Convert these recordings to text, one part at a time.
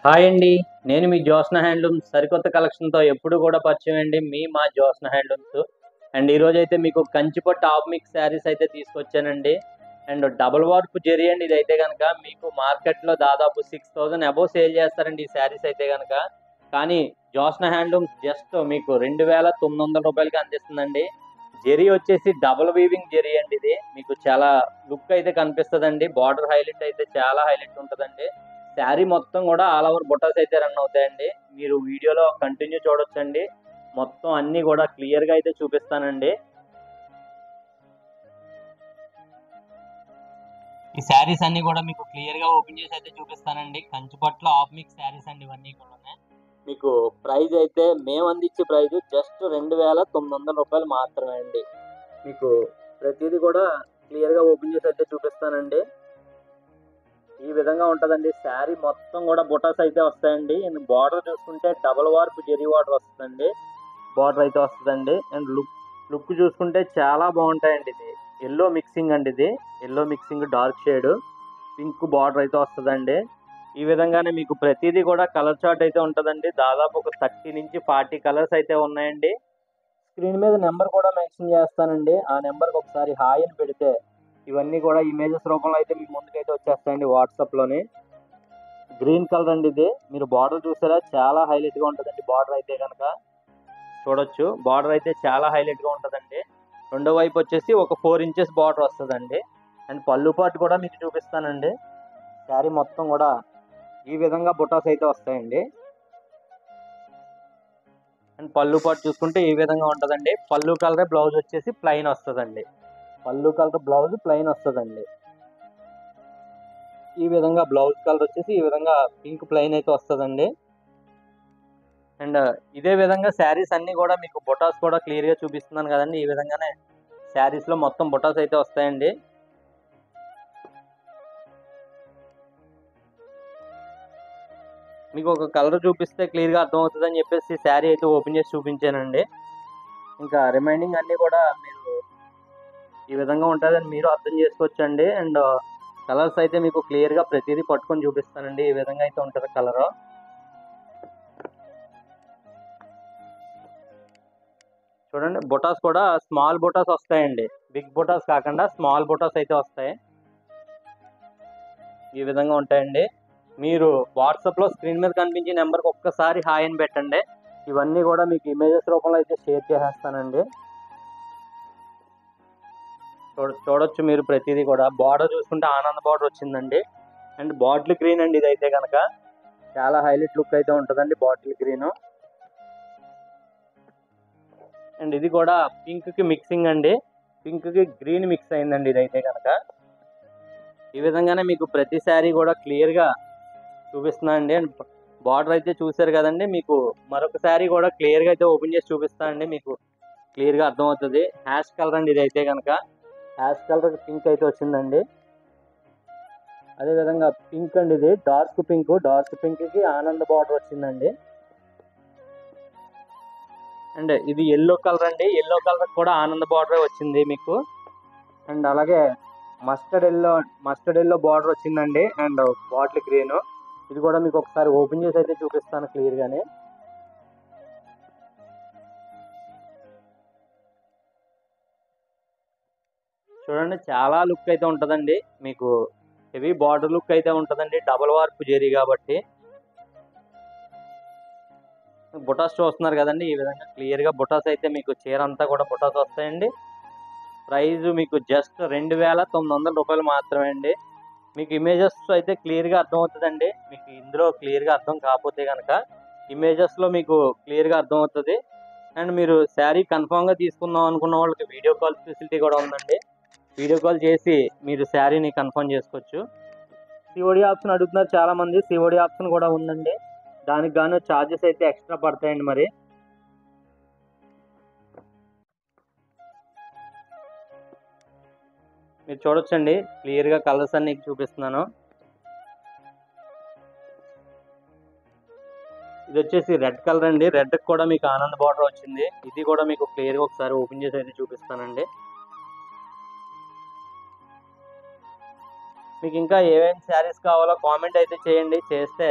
Hi అండి. నేను మీ Jyotsna handlooms సరికొత్త కలెక్షన్‌తో ఎప్పుడు కూడా పరిచయం అండి. మా జ్యోత్స్న హ్యాండ్లూమ్స్. అండ్ ఈరోజైతే మీకు కంచిపట్టు హాఫ్ మిక్స్ శారీస్ అయితే తీసుకొచ్చానండి. అండ్ డబుల్ వార్ప్ జరీ అండి ఇదైతే గనక మీకు మార్కెట్‌లో దాదాపు 6000 అబోవ్ సేల్ చేస్తారండి ఈ శారీస్ అయితే గనక. కానీ జ్యోత్స్న హ్యాండ్లూమ్స్ జస్ట్ మీకు రూ. 2900కి అందిస్తుందండి. జరీ వచ్చేసి డబుల్ వీవింగ్ జరీ అండి ఇది. మీకు చాలా లుక్ అయితే కనిపిస్తదండి. బార్డర్ హైలైట్ అయితే చాలా హైలైట్ ఉంటదండి. శారీ మొత్తం కూడా ఆల్ ఓవర్ బుటాస్ అయితే రన్ అవుతాయండి. మీరు వీడియోలో కంటిన్యూ చూడొచ్చండి. మొత్తం అన్నీ కూడా క్లియర్‌గా అయితే చూపిస్తానండి. ఈ శారీస్ అన్నీ కూడా మీకు క్లియర్‌గా ఓపెన్ చేసి అయితే చూపిస్తానండి. కంచిపట్టులో హాఫ్ మిక్స్ శారీస్ అండి ఇవన్నీ కూడాను. మీకు ప్రైస్ అయితే మేము అందించే ప్రైస్ జస్ట్ రూ. 2900 మాత్రమే అండి. మీకు ప్రతిదీ కూడా క్లియర్‌గా ఓపెన్ చేసి అయితే చూపిస్తానండి. ఈ విధంగా ఉంటదండి. శారీ మొత్తం కూడా బుటాస్ అయితే వస్తాయండి. అండ్ బార్డర్ చూసుకుంటే డబుల్ వార్ప్ జరీ బార్డర్ వస్తదండి. బార్డర్ అయితే వస్తదండి. అండ్ లుక్ చూసుకుంటే చాలా బాగుంటాయండి ఇది. యెల్లో మిక్సింగ్ అండి ఇది. Yellow mixing dark shade pink border అయితే వస్తదండి. ఈ విధంగానే మీకు ప్రతిదీ కూడా కలర్ చార్ట్ అయితే ఉంటదండి. దాదాపు ఒక 30 నుంచి 40 కలర్స్ అయితే ఉన్నాయండి. స్క్రీన్ మీద నెంబర్ కూడా మెన్షన్ చేస్తానండి. ఆ నెంబర్‌కి ఒకసారి హాయ్ అని పెడితే ఇవన్నీ కూడా ఇమేజెస్ రూపంలో అయితే మీ ముందుకైతే వచ్చేస్తాయండి వాట్సాప్‌లోని. గ్రీన్ కలర్ అండి ఇది. మీరు బార్డర్ చూసారా? చాలా హైలైట్‌గా ఉంటదండి బార్డర్ అయితే గనక. చూడొచ్చు. బార్డర్ అయితే చాలా హైలైట్‌గా ఉంటదండి. రెండో వైపు వచ్చేసి ఒక 4 ఇంచెస్ బార్డర్ వస్తదండి. అండ్ పళ్ళు పార్ట్ కూడా మీకు చూపిస్తానండి. శారీ మొత్తం కూడా ఈ విధంగా బుటాస్ అయితే వస్తాయండి. అండ్ పళ్ళు పార్ట్ చూసుకుంటే ఈ విధంగా ఉంటదండి. పళ్ళు కలర్ బ్లౌజ్ వచ్చేసి ప్లెయిన్ వస్తదండి. పళ్ళు కలర్ బ్లౌజ్ ప్లెయిన్ వస్తదండి. ఈ విధంగా బ్లౌజ్ కలర్ వచ్చేసి ఈ విధంగా పింక్ ప్లెయిన్ అయితే వస్తదండి. అండ్ ఇదే విధంగా శారీస్ అన్నీ కూడా మీకు బుటాస్ కూడా క్లియర్‌గా చూపిస్తున్నాను కదండీ. ఈ విధంగానే శారీస్‌లో మొత్తం బుటాస్ అయితే వస్తాయండి. మీకు ఒక కలర్ చూపిస్తే క్లియర్‌గా అర్థమవుతదని చెప్పేసి శారీ అయితే ఓపెన్ చేసి చూపించానండి. ఇంకా రిమైనింగ్ అన్నీ కూడా మీరు ఈ విధంగా ఉంటదని మీరు అర్థం చేసుకోవచ్చండి. అండ్ కలర్స్ అయితే మీకు క్లియర్‌గా ప్రతిదీ పట్టుకొని చూపిస్తానండి. ఈ విధంగా అయితే ఉంటది కలరు. చూడండి బుటాస్ కూడా స్మాల్ బుటాస్ వస్తాయండి. బిగ్ బుటాస్ కాకుండా స్మాల్ బుటాస్ అయితే వస్తాయి. ఈ విధంగా ఉంటాయండి. మీరు వాట్సాప్‌లో స్క్రీన్ మీద కనిపించే నెంబర్‌కి ఒక్కసారి హాయ్ అని పెట్టండి. ఇవన్నీ కూడా మీకు ఇమేజెస్ రూపంలో అయితే షేర్ చేసేస్తానండి. చూడొచ్చు మీరు ప్రతిదీ కూడా. బార్డర్ చూసుకుంటే ఆనంద్ బార్డర్ వచ్చిందండి. అండ్ బాటిల్ గ్రీన్ అండి ఇదైతే గనక. చాలా హైలైట్ లుక్ అయితే ఉంటదండి బాటిల్ గ్రీను. అండ్ ఇది కూడా పింక్‌కి మిక్సింగ్ అండి. పింక్‌కి గ్రీన్ మిక్స్ అయిందండి ఇదైతే గనక. ఈ విధంగానే మీకు ప్రతి శారీ కూడా క్లియర్‌గా చూపిస్తున్నా అండి. అండ్ బార్డర్ అయితే చూసారు కదండీ. మీకు మరొక శారీ కూడా క్లియర్‌గా అయితే ఓపెన్ చేసి చూపిస్తా అండి. మీకు క్లియర్‌గా అర్థమవుతది. యాష్ కలర్ అండి ఇదైతే గనక. యాష్ కలర్ పింక్ అయితే వచ్చిందండి. అదే విధంగా పింక్ అండి ఇది. డార్క్ పింక్‌కి ఆనంద్ బార్డర్ వచ్చిందండి. అండ్ ఇది యెల్లో కలర్ అండి. యెల్లో కలర్ కూడా ఆనంద్ బార్డరే వచ్చింది మీకు. అండ్ అలాగే మస్టర్డ్ యెల్లో బార్డర్ వచ్చిందండి. And bottle green. ఇది కూడా మీకు ఒకసారి ఓపెన్ చేసి అయితే చూపిస్తాను క్లియర్‌గానే. చూడండి చాలా లుక్ అయితే ఉంటదండి. మీకు హెవీ బార్డర్ లుక్ అయితే ఉంటదండి. డబుల్ వార్ప్ జరీ కాబట్టి. బుటాస్ చూస్తున్నారు కదండీ. ఈ విధంగా క్లియర్‌గా బుటాస్ అయితే మీకు చీర అంతా కూడా బుటాస్ వస్తాయండి. ప్రైస్ మీకు జస్ట్ రూ. 2900 మాత్రమే అండి. మీకు ఇమేజెస్ అయితే క్లియర్‌గా అర్థమవుతదండి. మీకు ఇందులో క్లియర్‌గా అర్థం కాకపోతే గనక ఇమేజెస్‌లో మీకు క్లియర్‌గా అర్థమవుతది. అండ్ మీరు శారీ కన్ఫర్మ్‌గా తీసుకుందాం అనుకున్న వాళ్ళకి వీడియో కాల్ ఫెసిలిటీ కూడా ఉందండి. వీడియో కాల్ చేసి మీరు శారీని కన్ఫర్మ్ చేసుకోవచ్చు. సిఓడి ఆప్షన్ అడుగుతున్నారు చాలామంది. సిఓడి ఆప్షన్ కూడా ఉందండి. దానికి గాను చార్జెస్ అయితే ఎక్స్ట్రా పడతాయండి మరి. మీరు చూడొచ్చండి. క్లియర్‌గా కలర్స్ అన్ని చూపిస్తున్నాను. ఇది వచ్చేసి రెడ్ కలర్ అండి. రెడ్‌కి కూడా మీకు ఆనంద్ బార్డర్ వచ్చింది. ఇది కూడా మీకు క్లియర్‌గా ఒకసారి ఓపెన్ చేసి అయితే చూపిస్తానండి. మీకు ఇంకా ఏమేమి శారీస్ కావాలో కామెంట్ అయితే చేయండి. చేస్తే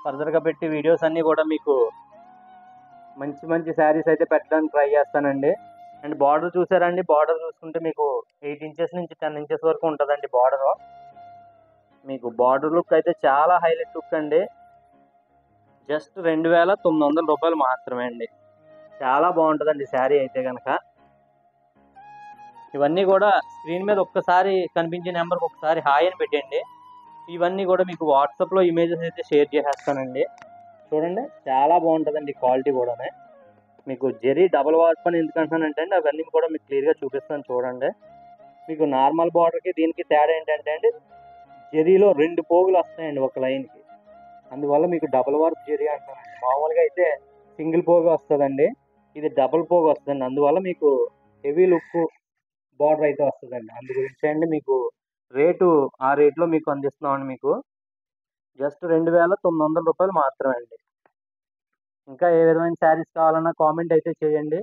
ఫర్దర్గా పెట్టి వీడియోస్ అన్నీ కూడా మీకు మంచి మంచి శారీస్ అయితే పెట్టడానికి ట్రై చేస్తానండి. అండ్ బార్డర్ చూసారండి, బార్డర్ చూసుకుంటే మీకు 8 ఇంచెస్ నుంచి 10 ఇంచెస్ వరకు ఉంటుందండి బార్డర్. మీకు బార్డర్ లుక్ అయితే చాలా హైలైట్ లుక్ అండి. జస్ట్ 2,900 రూపాయలు మాత్రమే అండి. చాలా బాగుంటుందండి శారీ అయితే కనుక. ఇవన్నీ కూడా స్క్రీన్ మీద ఒక్కసారి కనిపించే నెంబర్కి ఒకసారి హాయ్ అని పెట్టండి. ఇవన్నీ కూడా మీకు వాట్సాప్లో ఇమేజెస్ అయితే షేర్ చేసేస్తానండి. చూడండి చాలా బాగుంటుందండి క్వాలిటీ కూడా. మీకు జెరీ డబల్ వార్ప్ అని ఎందుకు అంటున్నానంటే అండి, అవన్నీ కూడా మీకు క్లియర్గా చూపిస్తాను చూడండి. మీకు నార్మల్ బార్డర్కి దీనికి తేడా ఏంటంటే అండి, జెరీలో 2 పోగులు వస్తాయండి ఒక లైన్కి. అందువల్ల మీకు డబల్ వార్ప్ జెరీ అంటున్నానండి. మామూలుగా అయితే సింగిల్ పోగు వస్తుందండి, ఇది డబుల్ పోగు వస్తుందండి. అందువల్ల మీకు హెవీ లుక్ బార్డర్ అయితే వస్తుందండి. అందు గురించి అండి మీకు ఆ రేట్లో మీకు అందిస్తున్నామండి. మీకు జస్ట్ 2,900 రూపాయలు మాత్రమే అండి. ఇంకా ఏ విధమైన శారీస్ కావాలన్నా కామెంట్ అయితే చేయండి.